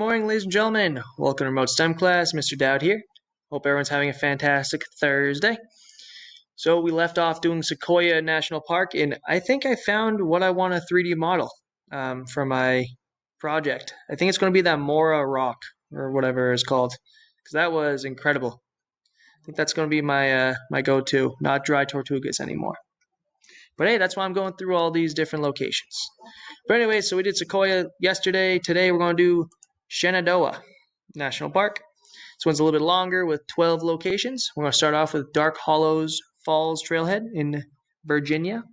morning, ladies and gentlemen. Welcome to Remote STEM class. Mr. Dowd here. Hope everyone's having a fantastic Thursday. So we left off doing Sequoia National Park, and I think I found what I want a 3D model for my project. I think it's going to be that Mora rock, or whatever it's called, because that was incredible. I think that's going to be my my go-to, not dry tortugas anymore. But hey, that's why I'm going through all these different locations. But anyway, so we did Sequoia yesterday. Today we're going to do Shenandoah National Park. This one's a little bit longer with 12 locations. We're going to start off with Dark Hollows Falls Trailhead in Virginia.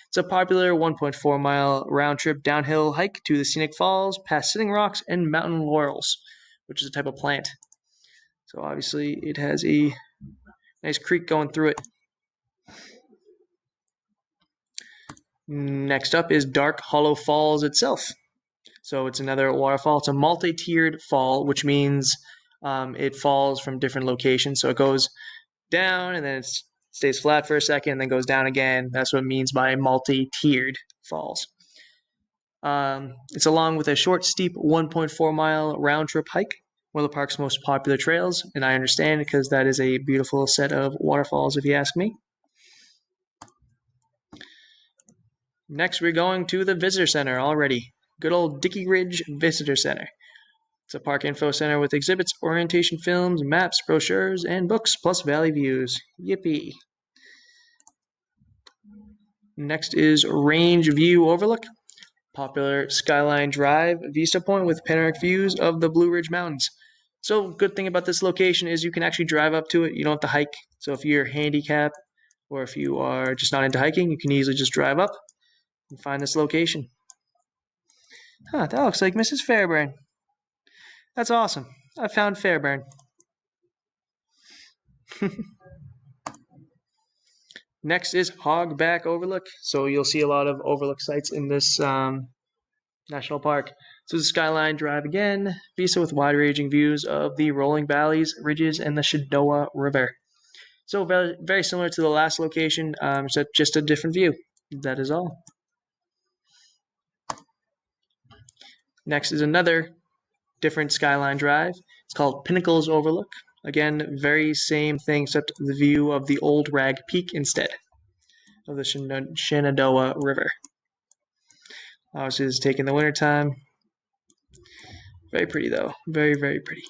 It's a popular 1.4 mile round trip downhill hike to the scenic falls, past sitting rocks and mountain laurels, which is a type of plant. So obviously it has a nice creek going through it. Next up is Dark Hollow Falls itself. So it's another waterfall. It's a multi-tiered fall, which means it falls from different locations. So it goes down and then it stays flat for a second and then goes down again. That's what it means by multi-tiered falls. It's along with a short, steep 1.4 mile round trip hike, one of the park's most popular trails. And I understand because that is a beautiful set of waterfalls, if you ask me. Next, we're going to the Visitor Center already. Good old Dickey Ridge Visitor Center. It's a park info center with exhibits, orientation films, maps, brochures, and books, plus valley views. Yippee. Next is Range View Overlook. Popular Skyline Drive vista point with panoramic views of the Blue Ridge Mountains. So, good thing about this location is you can actually drive up to it. You don't have to hike. So, if you're handicapped or if you are just not into hiking, you can easily just drive up and find this location. Huh, that looks like Mrs. Fairbairn. That's awesome. I found Fairbairn. Next is Hogback Overlook. So you'll see a lot of overlook sites in this national park. So this is Skyline Drive again, vista with wide-ranging views of the rolling valleys, ridges, and the Shenandoah River. So very, very similar to the last location, except just a different view. That is all. Next is another different Skyline Drive. It's called Pinnacles Overlook. Again, very same thing, except the view of the Old Rag Peak instead of the Shenandoah River. Obviously, this is taken in the wintertime. Very pretty, though. Very, very pretty.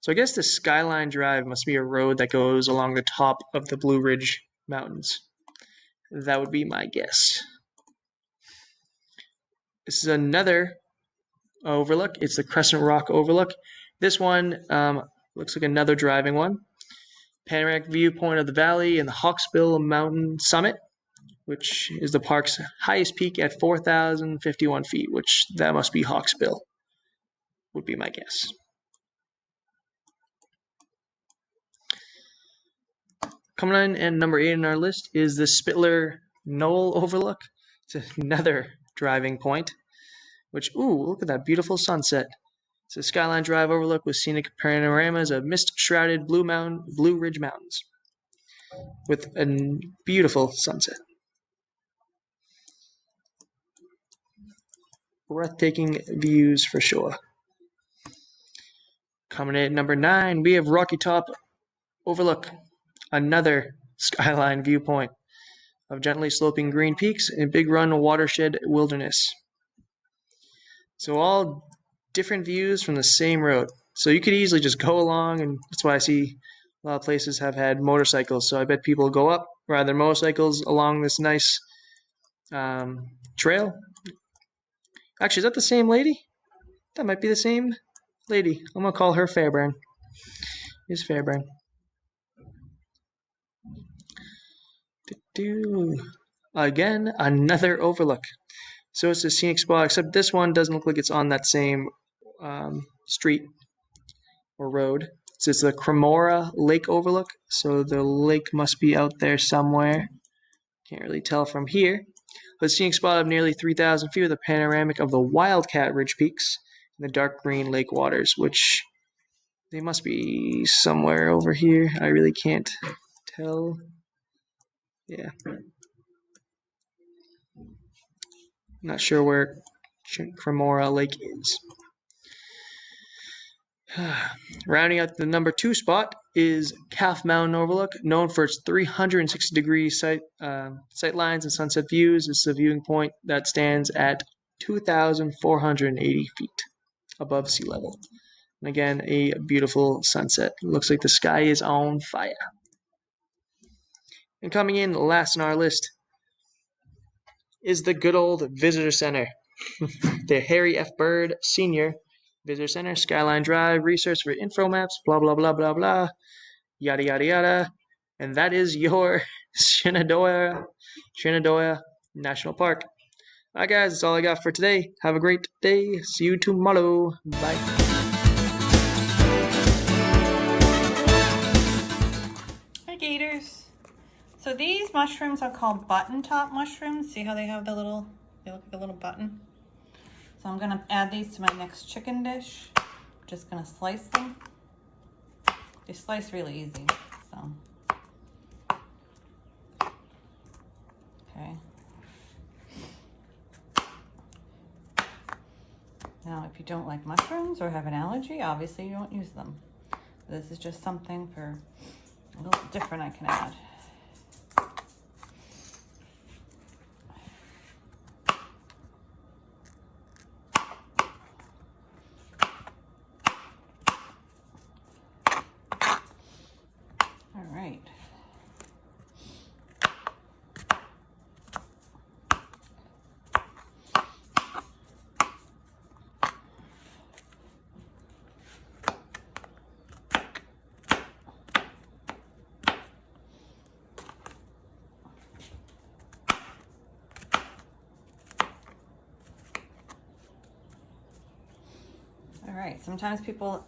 So I guess the Skyline Drive must be a road that goes along the top of the Blue Ridge Mountains. That would be my guess. This is another overlook. It's the Crescent Rock Overlook. This one looks like another driving one. Panoramic viewpoint of the valley and the Hawksbill Mountain summit, which is the park's highest peak at 4,051 feet, which that must be Hawksbill, would be my guess. Coming in at number 8 on our list is the Spitler Knoll Overlook. It's another driving point, which, ooh, look at that beautiful sunset. It's a Skyline Drive overlook with scenic panoramas of mist-shrouded Blue Ridge Mountains with a beautiful sunset. Breathtaking views for sure. Coming in at number 9, we have Rocky Top Overlook, another skyline viewpoint of gently sloping green peaks and Big Run watershed wilderness. So all different views from the same road. So you could easily just go along, and that's why I see a lot of places have had motorcycles. So I bet people go up, ride their motorcycles along this nice trail. Actually, is that the same lady? That might be the same lady. I'm going to call her Fairbairn. It's Fairbairn. Again, another overlook. So it's a scenic spot, except this one doesn't look like it's on that same street or road. So it's the Cremora Lake Overlook. So the lake must be out there somewhere. Can't really tell from here. A scenic spot of nearly 3,000 feet with a panoramic of the Wildcat Ridge Peaks and the dark green lake waters, which they must be somewhere over here. I really can't tell. Yeah. Not sure where Cremora Lake is. Rounding out the number 2 spot is Calf Mountain Overlook, known for its 360-degree sight lines and sunset views. This is a viewing point that stands at 2,480 feet above sea level. And again, a beautiful sunset. Looks like the sky is on fire. And coming in last on our list is the good old Visitor Center. The Harry F. Bird Sr. Visitor Center, Skyline Drive, research for info maps, blah, blah, blah, blah, blah, yada, yada, yada. And that is your Shenandoah National Park. All right, guys, that's all I got for today. Have a great day. See you tomorrow. Bye. Hi, Gators. So these mushrooms are called button top mushrooms. See how they have they look like a little button? So I'm gonna add these to my next chicken dish. Just gonna slice them. They slice really easy, so. Okay. Now, if you don't like mushrooms or have an allergy, obviously you don't use them. This is just something for a little different I can add. All right. Alright, sometimes people,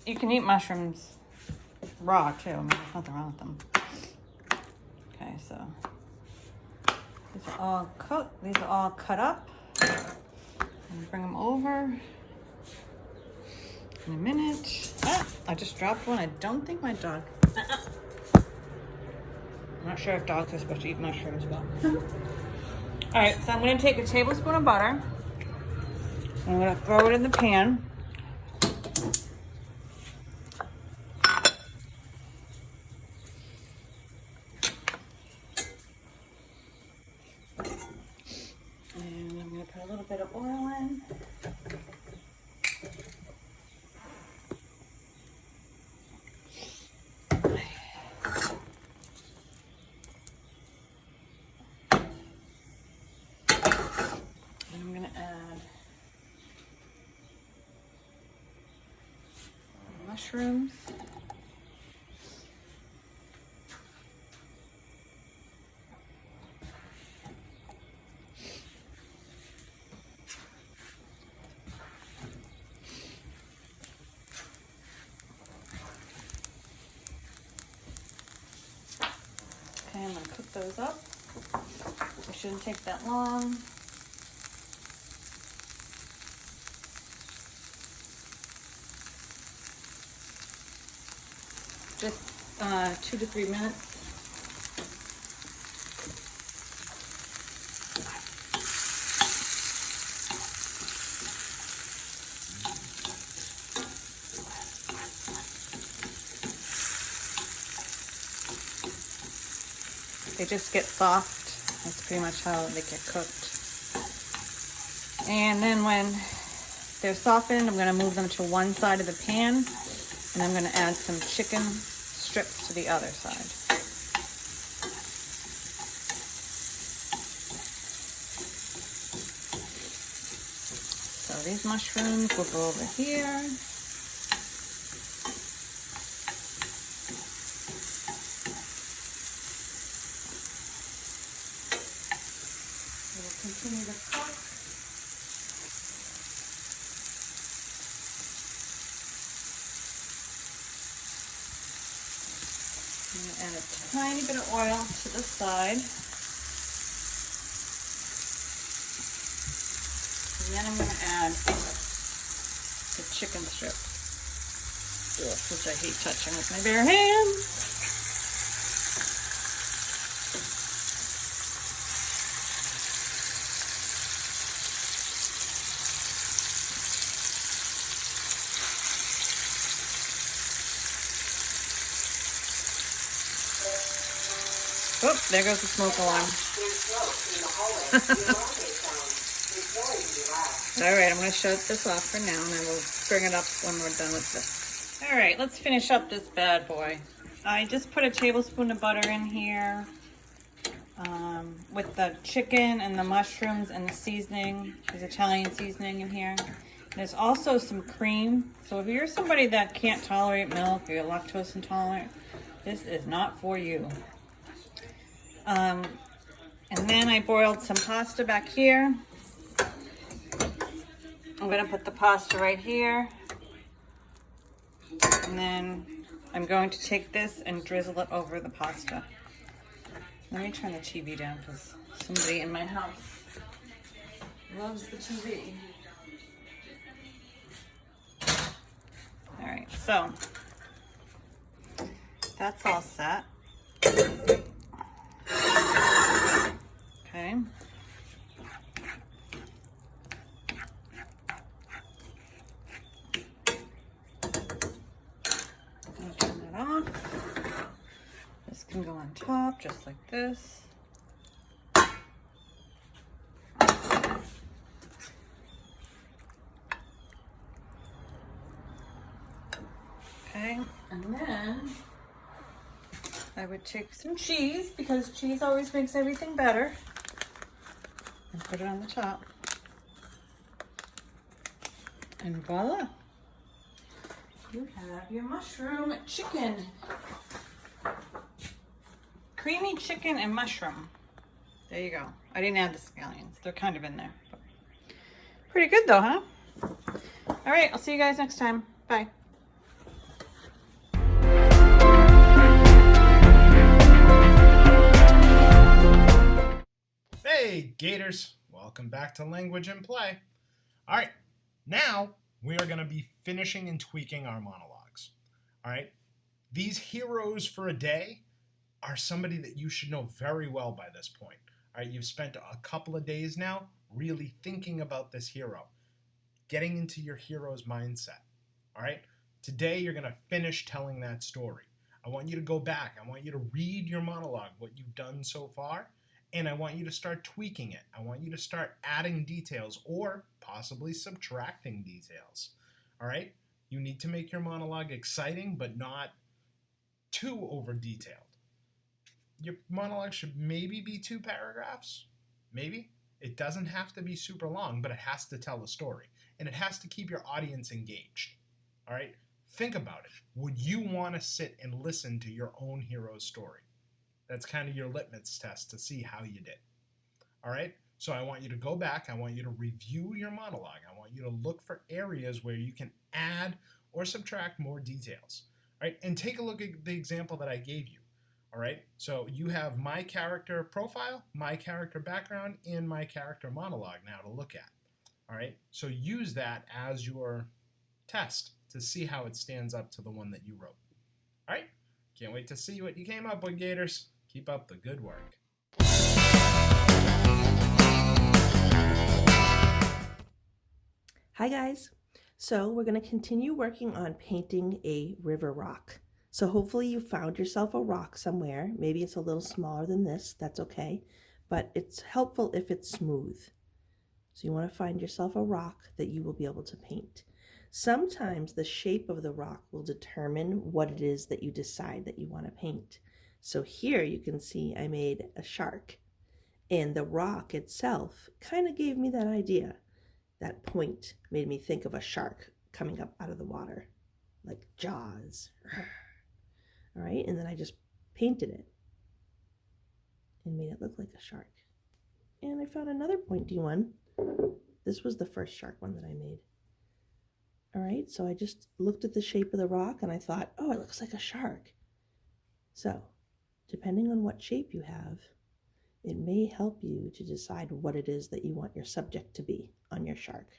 you can eat mushrooms raw too. There's nothing wrong with them. Okay, so these are all cooked. These are all cut up. I'm bring them over in a minute. Ah, I just dropped one. I don't think my dog. I'm not sure if dogs are supposed to eat mushrooms, but. Alright, so I'm going to take a tablespoon of butter. I'm going to throw it in the pan. And I'm going to put a little bit of oil in. Mushrooms. Okay, I'm going to cook those up. It shouldn't take that long. Just 2 to 3 minutes. They just get soft. That's pretty much how they get cooked. And then when they're softened, I'm going to move them to one side of the pan, and I'm going to add some chicken strips to the other side. So these mushrooms will go over here. We'll continue to cook. I'm going to add a tiny bit of oil to the side. And then I'm going to add the chicken strips, which I hate touching with my bare hands. Oh, there goes the smoke alarm. All right, I'm going to shut this off for now, and I will bring it up when we're done with this. All right, let's finish up this bad boy. I just put a tablespoon of butter in here with the chicken and the mushrooms and the seasoning. There's Italian seasoning in here. There's also some cream. So if you're somebody that can't tolerate milk or you're lactose intolerant, this is not for you. And then I boiled some pasta back here. I'm going to put the pasta right here. And then I'm going to take this and drizzle it over the pasta. Let me turn the TV down because somebody in my house loves the TV. All right, so that's all set. Okay. Turn that off. This can go on top just like this. Okay, and then I would take some cheese because cheese always makes everything better, and put it on the top. And voila, you have your mushroom chicken. Creamy chicken and mushroom. There you go. I didn't add the scallions. They're kind of in there. But pretty good though, huh? All right, I'll see you guys next time. Bye. Hey, Gators. Welcome back to Language and Play. All right, now we are going to be finishing and tweaking our monologues. All right, these heroes for a day are somebody that you should know very well by this point. All right, you've spent a couple of days now really thinking about this hero, getting into your hero's mindset. All right, today you're going to finish telling that story. I want you to go back. I want you to read your monologue, what you've done so far, and I want you to start tweaking it. I want you to start adding details or possibly subtracting details. All right, you need to make your monologue exciting, but not too over detailed. Your monologue should maybe be 2 paragraphs, maybe. It doesn't have to be super long, but it has to tell a story, and it has to keep your audience engaged. All right, think about it. Would you want to sit and listen to your own hero's story? That's kind of your litmus test to see how you did. All right, so I want you to go back. I want you to review your monologue. I want you to look for areas where you can add or subtract more details. All right, and take a look at the example that I gave you. All right, so you have my character profile, my character background, and my character monologue now to look at. All right, so use that as your test to see how it stands up to the one that you wrote. All right, can't wait to see what you came up with, Gators. Keep up the good work. Hi guys. So we're going to continue working on painting a river rock. So hopefully you found yourself a rock somewhere. Maybe it's a little smaller than this. That's okay. But it's helpful if it's smooth. So you want to find yourself a rock that you will be able to paint. Sometimes the shape of the rock will determine what it is that you decide that you want to paint. So here you can see I made a shark. And the rock itself kind of gave me that idea. That point made me think of a shark coming up out of the water, like Jaws. All right, and then I just painted it and made it look like a shark. And I found another pointy one. This was the first shark one that I made. All right, so I just looked at the shape of the rock and I thought, oh, it looks like a shark. So, depending on what shape you have, it may help you to decide what it is that you want your subject to be on your shark.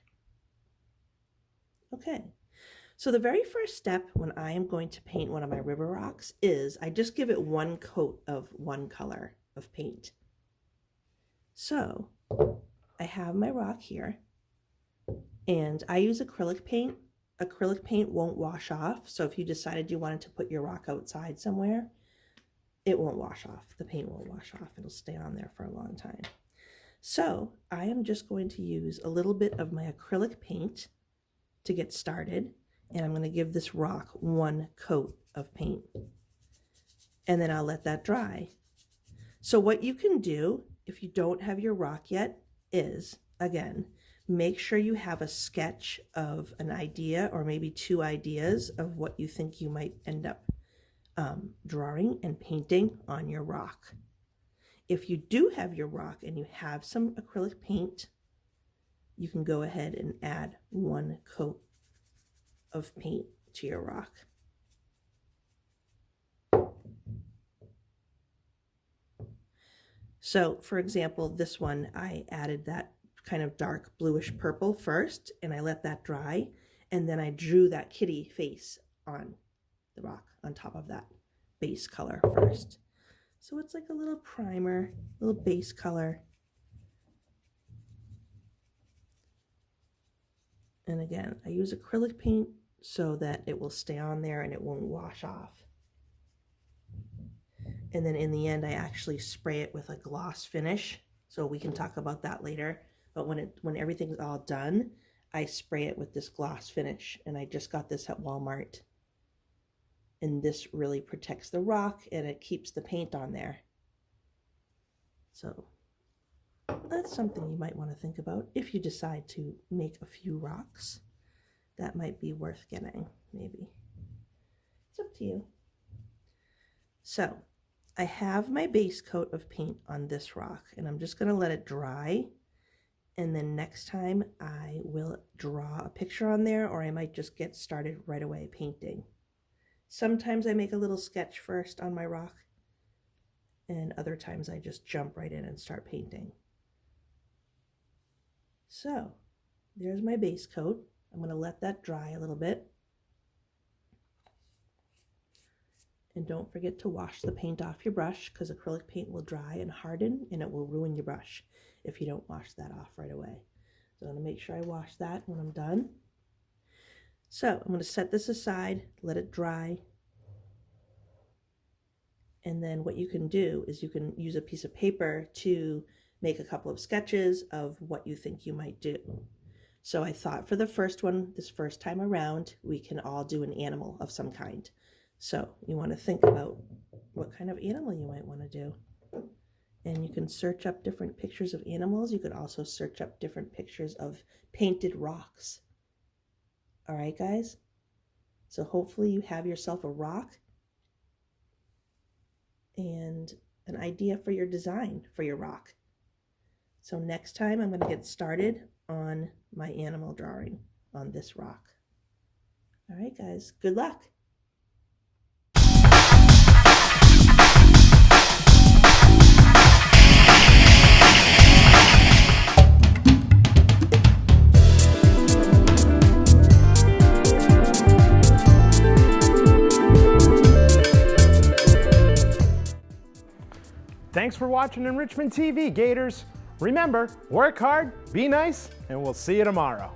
Okay. So the very first step when I am going to paint one of my river rocks is I just give it one coat of one color of paint. So I have my rock here and I use acrylic paint. Acrylic paint won't wash off. So if you decided you wanted to put your rock outside somewhere, it won't wash off. The paint won't wash off. It'll stay on there for a long time. So I am just going to use a little bit of my acrylic paint to get started. And I'm going to give this rock one coat of paint. And then I'll let that dry. So what you can do if you don't have your rock yet is, again, make sure you have a sketch of an idea or maybe two ideas of what you think you might end up drawing and painting on your rock. If you do have your rock and you have some acrylic paint, you can go ahead and add one coat of paint to your rock. So for example, this one, I added that kind of dark bluish purple first, and I let that dry, and then I drew that kitty face on the rock on top of that base color first. So it's like a little primer, little base color. And again, I use acrylic paint so that it will stay on there and it won't wash off. And then in the end, I actually spray it with a gloss finish. So we can talk about that later. But when everything's all done, I spray it with this gloss finish. And I just got this at Walmart. And this really protects the rock and it keeps the paint on there. So that's something you might want to think about if you decide to make a few rocks. That might be worth getting, maybe. It's up to you. So I have my base coat of paint on this rock, and I'm just going to let it dry. And then next time I will draw a picture on there, or I might just get started right away painting. Sometimes I make a little sketch first on my rock, and other times I just jump right in and start painting. So there's my base coat. I'm going to let that dry a little bit. And don't forget to wash the paint off your brush, because acrylic paint will dry and harden and it will ruin your brush if you don't wash that off right away. So I'm going to make sure I wash that when I'm done. So I'm going to set this aside, let it dry. And then what you can do is you can use a piece of paper to make a couple of sketches of what you think you might do. So I thought for the first one, this first time around, we can all do an animal of some kind. So you want to think about what kind of animal you might want to do. And you can search up different pictures of animals. You could also search up different pictures of painted rocks. All right, guys? So hopefully you have yourself a rock and an idea for your design for your rock. So next time I'm going to get started on my animal drawing on this rock. All right, guys, good luck. Thanks for watching Enrichment TV, Gators. Remember, work hard, be nice, and we'll see you tomorrow.